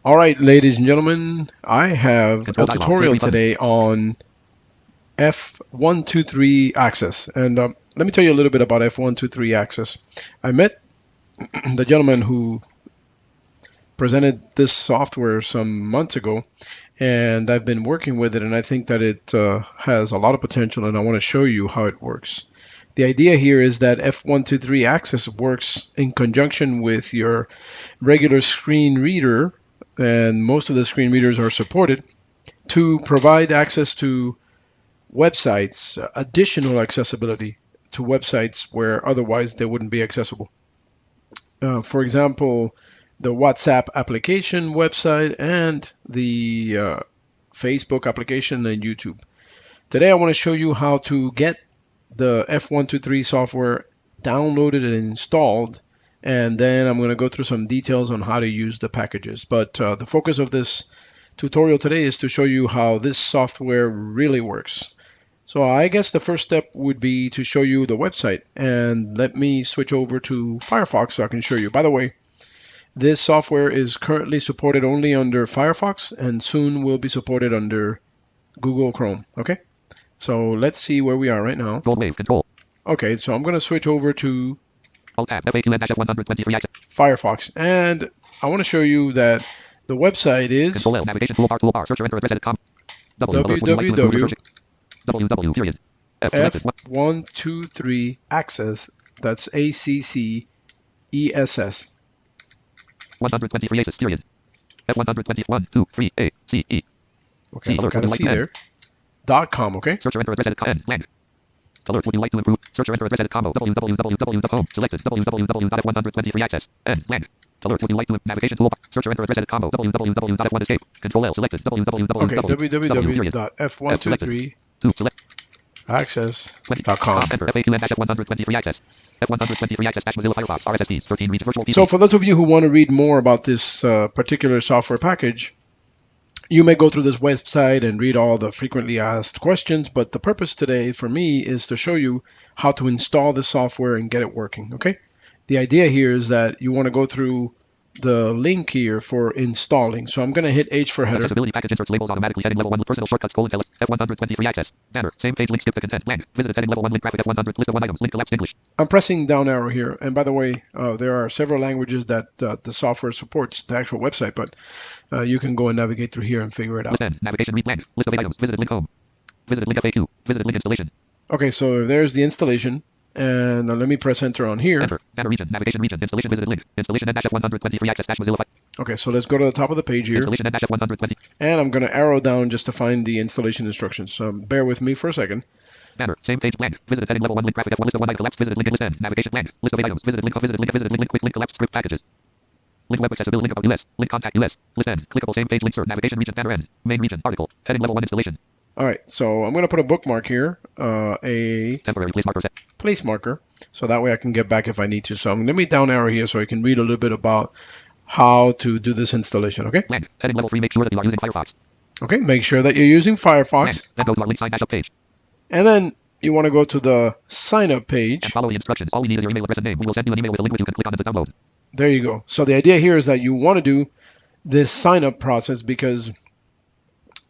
All right, ladies and gentlemen, I have a tutorial today on F123 access. And let me tell you a little bit about F123 access. I met the gentleman who presented this software some months ago, and I've been working with it, and I think that it has a lot of potential, and I want to show you how it works. The idea here is that F123 access works in conjunction with your regular screen reader, and most of the screen readers are supported, to provide access to websites, additional accessibility to websites where otherwise they wouldn't be accessible. For example, the WhatsApp application website and the Facebook application and YouTube. Today I want to show you how to get the F123 software downloaded and installed, and then I'm going to go through some details on how to use the packages. But the focus of this tutorial today is to show you how this software really works. So I guess the first step would be to show you the website, and let me switch over to Firefox so I can show you. By the way, this software is currently supported only under Firefox and soon will be supported under Google Chrome. Okay, so let's see where we are right now. Okay, so I'm going to switch over to Firefox, and I want to show you that the website is www.f123 access. That's ACCESS. 123 ACES period. F121 2 3 A C E. Okay, so kind of see there. .com. Okay. Search or enter address edit blank. Alert, would you like to improve? Search or enter address edit combo www.home selected www.f123 access and blank. Alert, would you like to navigation toolbar? Search or enter address edit combo www.f1 escape. Control L selected www.f123 access.com. Enter FAQ and F123 access. F123 access Mozilla Firefox RSSD 13 reads virtual PC. So for those of you who want to read more about this particular software package, you may go through this website and read all the frequently asked questions, but the purpose today for me is to show you how to install the software and get it working. Okay, the idea here is that you want to go through the link here for installing. So I'm going to hit H for header. Accessibility package inserts labels automatically. Heading level 1 with personal shortcuts F123 access. Banner. Same page link. Skip the content. Blank. Visit heading level 1 link graphic F100 list of 1 items. Link elapsed English. I'm pressing down arrow here. And by the way, there are several languages that the software supports, the actual website, but you can go and navigate through here and figure it out. List end. Navigation read blank. List of 8 items. Visited link home. Visited link FAQ. Visited link installation. Okay, so there's the installation. And let me press enter on here. Enter. Banner region. Navigation region. Installation visited link. Installation and F123 access Mozilla. Okay, so let's go to the top of the page here. Installation and F120. And I'm going to arrow down just to find the installation instructions. So bear with me for a second. Banner. Same page blank. Visited heading level 1 link graphic F1 list of 1 item collapsed. Visited link list end. Navigation blank. List of 8 items. Visited link quick link collapsed script packages. Link web accessibility link about US. Link contact US. List end. Clickable same page link sir. Navigation region banner end. Main region article. Heading level 1 installation. All right, so I'm going to put a bookmark here, a temporary place marker set. Place marker, so that way I can get back if I need to. So I'm going to down arrow here so I can read a little bit about how to do this installation. Okay. Blank. Heading level 3. Make sure that you are using Firefox. Okay, make sure that you're using Firefox. Then go to our link sign dash up page. And then you want to go to the sign up page. And follow the instructions. All we need is your email address and name. We will send you an email with a link which you can click on it to download. There you go. So the idea here is that you want to do this sign up process because,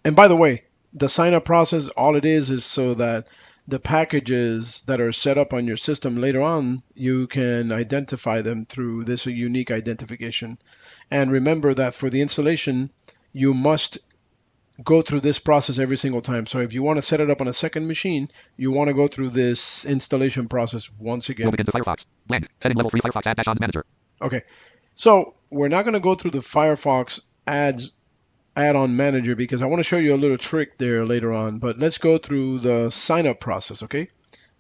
and by the way, the sign up process, all it is so that the packages that are set up on your system later on, you can identify them through this unique identification. And remember that for the installation, you must go through this process every single time. So if you want to set it up on a second machine, you want to go through this installation process once again. Moving into Firefox. Blank. Heading level 3 Firefox add-ons manager. Okay. So we're not going to go through the Firefox add-on manager because I want to show you a little trick there later on, but let's go through the sign up process. Okay,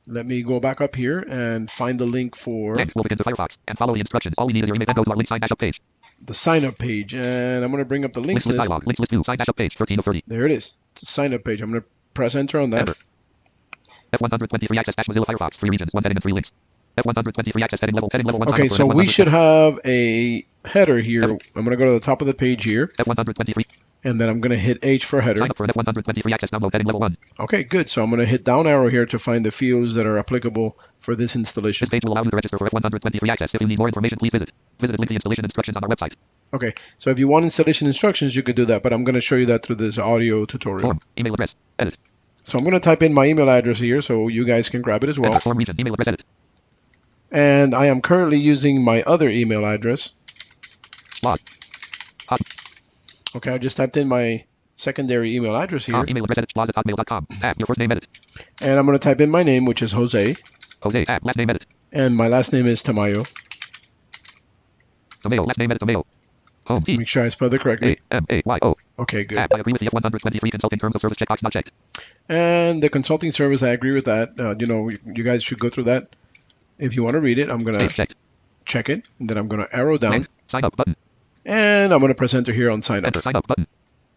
let me go back up here and find the link for we'll begin to Firefox and follow the instructions. All we need is your email. Then go to our link sign dash up page. The sign up page, and I'm going to bring up the links list. Dialog. Links list view sign dash up page 13 of 30. There it is. It's a sign up page. I'm going to press enter on that. Enter. F123 access Mozilla Firefox 3 regions 1 heading and 3 links. F123 access heading level 1. Okay, so we should have a header here. I'm going to go to the top of the page here. F123. And then I'm going to hit H for header. Sign up for an F123 access download heading level 1. Okay, good. So I'm going to hit down arrow here to find the fields that are applicable for this installation. This page will allow you to register for F123 access. If you need more information, please visit link the installation instructions on our website. Okay, so if you want installation instructions, you could do that, but I'm going to show you that through this audio tutorial. Form, email address, edit. So I'm going to type in my email address here so you guys can grab it as well. Enter form region, email address, edit. And I am currently using my other email address. Log. Hot. Okay, I just typed in my secondary email address here. Email address, edit, hotmail.com. Tab, your first name, edit. And I'm going to type in my name, which is Jose. Jose, tab, last name, edit. And my last name is Tamayo. Tamayo, last name, edit, Tamayo. Home, T. Make sure I spelled it correctly. A-M-A-Y-O. Okay, good. Tab, I agree with the F123 consulting terms of service checkbox not checked. And the consulting service, I agree with that. You guys should go through that. If you want to read it, I'm going to check it. And then I'm going to arrow down. Sign up button. And I'm going to press enter here on sign up. Enter sign up button.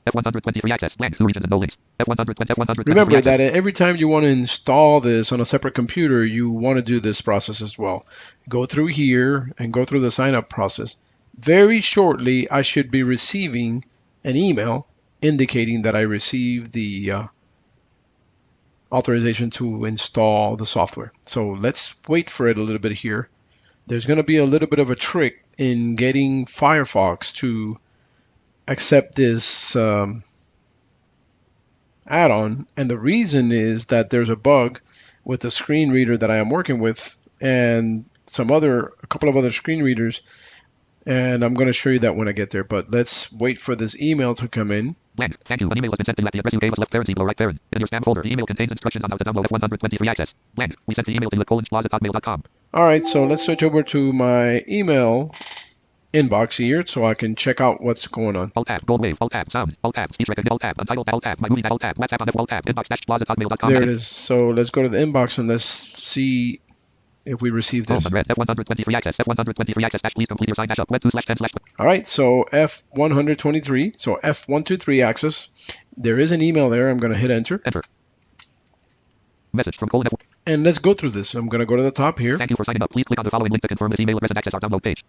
F123 access, blank, 2 regions and no links. F123 Remember access. that every time you want to install this on a separate computer, you want to do this process as well. Go through here and go through the sign up process. Very shortly, I should be receiving an email indicating that I received the authorization to install the software. So let's wait for it a little bit here. There's going to be a little bit of a trick in getting Firefox to accept this add-on, and the reason is that there's a bug with the screen reader that I am working with and a couple of other screen readers, and I'm going to show you that when I get there. But let's wait for this email to come in. Blank. Thank you. An email has been sent to you at the address you gave us, left parent, below right parent. In your spam folder, the email contains instructions on how to download F123 access. Blank. We sent the email to hotmail.com. All right, so let's switch over to my email inbox here so I can check out what's going on. Alt tab, gold wave, alt tab, sound, alt tab, speech record, alt tab, untitled, alt tab, my movie, alt tab, WhatsApp on F, alt tab, inbox dash plaza hotmail.com. There it is. So let's go to the inbox and let's see if we receive this. F123 access, F123 access dash, please complete your sign dash up, web 2/10/. All right, so F123, so F123 access. There is an email there. I'm going to hit enter. Enter. Message from colon F. And let's go through this. I'm going to go to the top here. Thank you for signing up. Please click on the following link to confirm this email address and access our download page.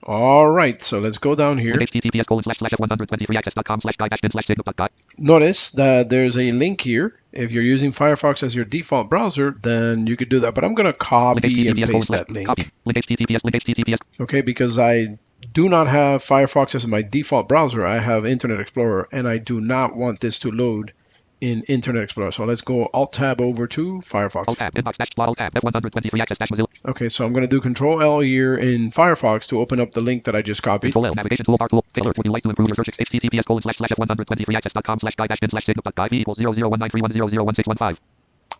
All right, so let's go down here. https://f123access.com/guide-signal.guide. Notice that there's a link here. If you're using Firefox as your default browser, then you could do that. But I'm going to copy and paste that link. Link https. Okay, because I do not have Firefox as my default browser. I have Internet Explorer, and I do not want this to load in Internet Explorer. So let's go Alt-Tab over to Firefox. Alt-Tab, inbox dash, Alt-Tab, F123 access dash Mozilla. Okay, so I'm going to do Control-L here in Firefox to open up the link that I just copied. Control-L, navigation toolbar tool. Alert, would you like to improve your search? https://f123access.com/guide-signal.guide equals 001931001615.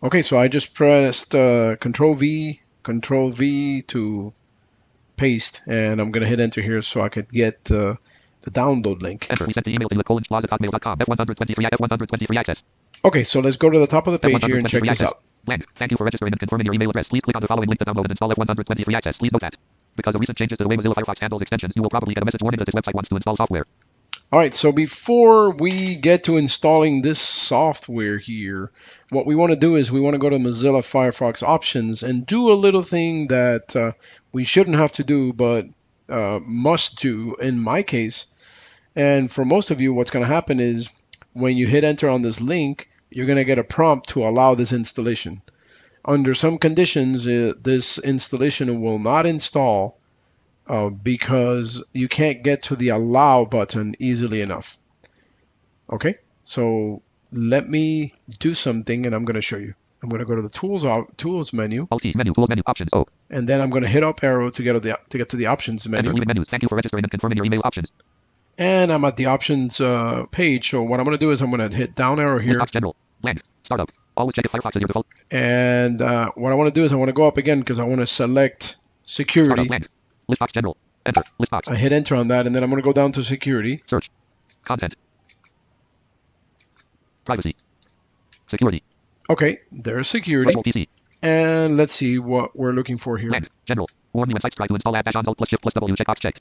Okay, so I just pressed Control-V to paste, and I'm going to hit enter here so I could get the download link. Enter. We sent the email to plaza@hotmail.com. F123 access. Okay, so let's go to the top of the page here and check this out. Blank. Thank you for registering and confirming your email address. Please click on the following link to download and install F123 access. Please note that because of recent changes to the way Mozilla Firefox handles extensions, you will probably get a message warning that this website wants to install software. All right, so before we get to installing this software here, what we want to do is we want to go to Mozilla Firefox options and do a little thing that we shouldn't have to do, but must do in my case. And for most of you, what's going to happen is when you hit enter on this link, you're going to get a prompt to allow this installation. Under some conditions, this installation will not install because you can't get to the allow button easily enough. Okay, so let me do something and I'm going to show you. I'm going to go to the tools menu. Alt menu, tools menu, options, O. And then I'm going to hit up arrow to get to the options menu. Enter menus. Thank you for registering and confirming your email options. And I'm at the options page. So what I'm going to do is I'm going to hit down arrow here. List general, blank, startup. Always check if Firefox is your default. And what I want to do is I want to go up again because I want to select security. Startup, blank. List box general. Enter. List box. I hit enter on that, and then I'm going to go down to security. Search. Content. Privacy. Security. Okay, there's security. Virtual PC. And let's see what we're looking for here. Blank. General. Warn me when sites try to install add-ons, Alt plus Shift plus W, checkbox checked.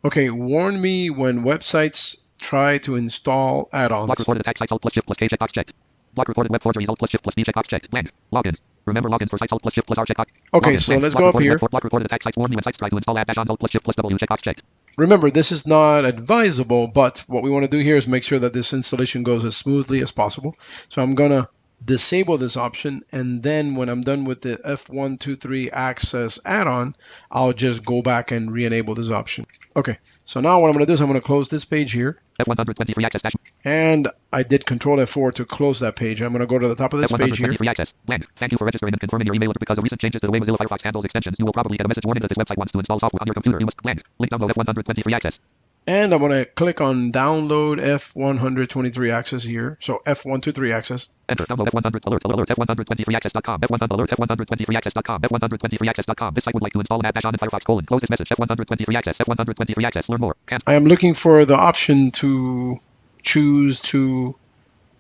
Okay, warn me when websites try to install add-ons. Block reported attack sites, Alt plus Shift plus K, checkbox checked. Block reported web forgeries, Alt plus Shift plus B, checkbox checked. Blank. Logins. Remember logins for sites, Alt plus Shift plus R, checkbox. Okay, logins, so blank. let's Block go up reported here. Block reported attack sites, warn me when sites try to install add-ons, Alt plus Shift plus W, checkbox checked. Remember, this is not advisable, but what we want to do here is make sure that this installation goes as smoothly as possible. So I'm going to disable this option, and then when I'm done with the F123 Access add-on, I'll just go back and re-enable this option. Okay, so now what I'm going to do is I'm going to close this page here. F123 access dash. And I did Control F4 to close that page. I'm going to go to the top of this page here. F123 access. Blank. Thank you for registering and confirming your email. Because of recent changes to the way Mozilla Firefox handles extensions, you will probably get a message warning that this website wants to install software on your computer. You must blank. Link download F123 access. And I'm going to click on download F123 access here. So F123 access. Enter. Download F100 alert F123access.com. F100 F123access.com. F123access.com. This site would like to install an add dash on in Firefox. Close this message. F123 access. F123 access. Learn more. Cancel. I am looking for the option to choose to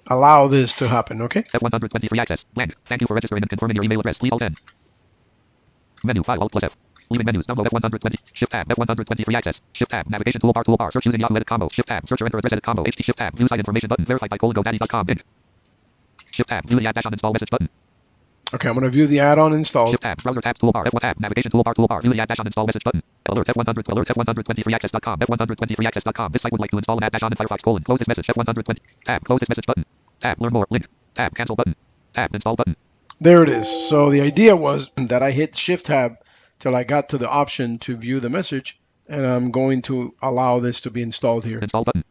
allow this to happen. Okay. F123 access. Blank. Thank you for registering and confirming your email address. Please hold in. Menu. File Alt plus F. Leaving menus. Download F120. Shift tab. F123 access. Shift tab. Navigation toolbar. Toolbar. Search using Yahoo edit combo. Shift tab. Search or enter address edit combo. HT. Shift tab. View site information button. Verified by GoDaddy.com. Bing. Shift tab. View the add dash on install message button. Okay, I'm going to view the add-on installed. Shift tab. Browser tabs toolbar. F1 tab. Navigation toolbar. Toolbar. View the add dash on install message button. Alert F100. Alert F123access.com. F123access.com. This site would like to install an add dash on in Firefox. Close this message. F120. Tab. Close this message button. Tab. Learn more. Link. Tab. Cancel button. Tab. Install button. There it is. So the idea was that I hit Shift tab till I got to the option to view the message, and I'm going to allow this to be installed here. Install button.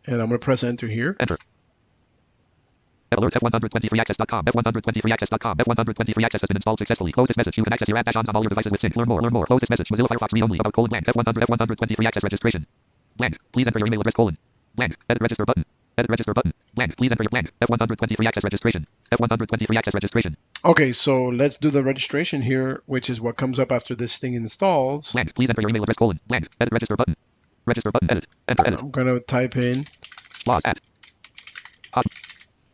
And I'm going to press enter here. Enter. Alert F123access.com. F123access.com. F123access has been installed successfully. Close this message. You can access your add dash-ons on all your devices with sync. Learn more. Learn more. Close this message. Mozilla Firefox read only. About colon blank. F123 access registration. Blank. Please enter your email address colon. Blank. Edit register button. Edit register button. Blank. Please enter your blank. F123 access registration. F123 access registration. Okay, so let's do the registration here, which is what comes up after this thing installs. Blank. Please enter your email address colon. Blank. Edit register button. Register button. Edit. Enter. Edit. I'm going to type in Log at.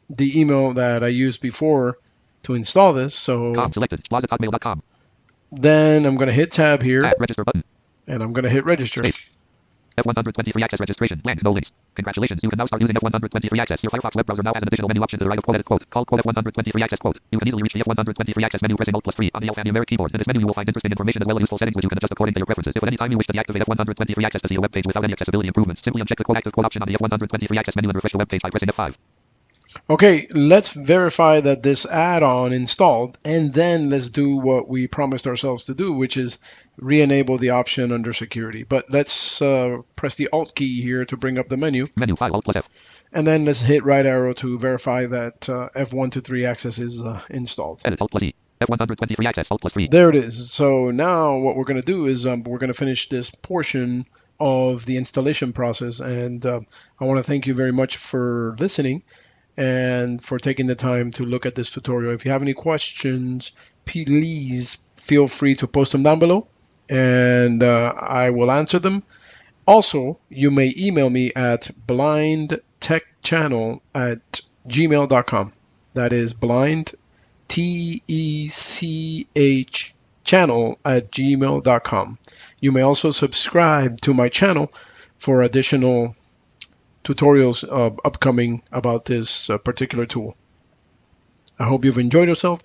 the email that I used before to install this. So selected. Hotmail.com. Then I'm going to hit tab here. Add register button. And I'm going to hit register. Space. F123 access registration. Blank. No links. Congratulations. You can now start using F123 access. Your Firefox web browser now has an additional menu option to the right of quote edit quote. Call quote F123 access quote. You can easily reach the F123 access menu pressing Alt plus 3 on the alphanumeric keyboard. In this menu you will find interesting information as well as useful settings which you can adjust according to your preferences. If at any time you wish to deactivate F123 access to see a web page without any accessibility improvements, simply uncheck the quote active quote option on the F123 access menu and refresh the web page by pressing F5. Okay, let's verify that this add-on installed, and then let's do what we promised ourselves to do, which is re-enable the option under security. But let's press the Alt key here to bring up the menu. Menu file Alt plus F. And then let's hit right arrow to verify that F123 access is installed. Edit Alt plus E. F123 access Alt plus 3. There it is. So now what we're going to do is we're going to finish this portion of the installation process. And I want to thank you very much for listening and for taking the time to look at this tutorial. If you have any questions, please feel free to post them down below and I will answer them. Also, you may email me at blindtechchannel@gmail.com. That is blind, TECH channel@gmail.com. You may also subscribe to my channel for additional tutorials upcoming about this particular tool. I hope you've enjoyed yourself.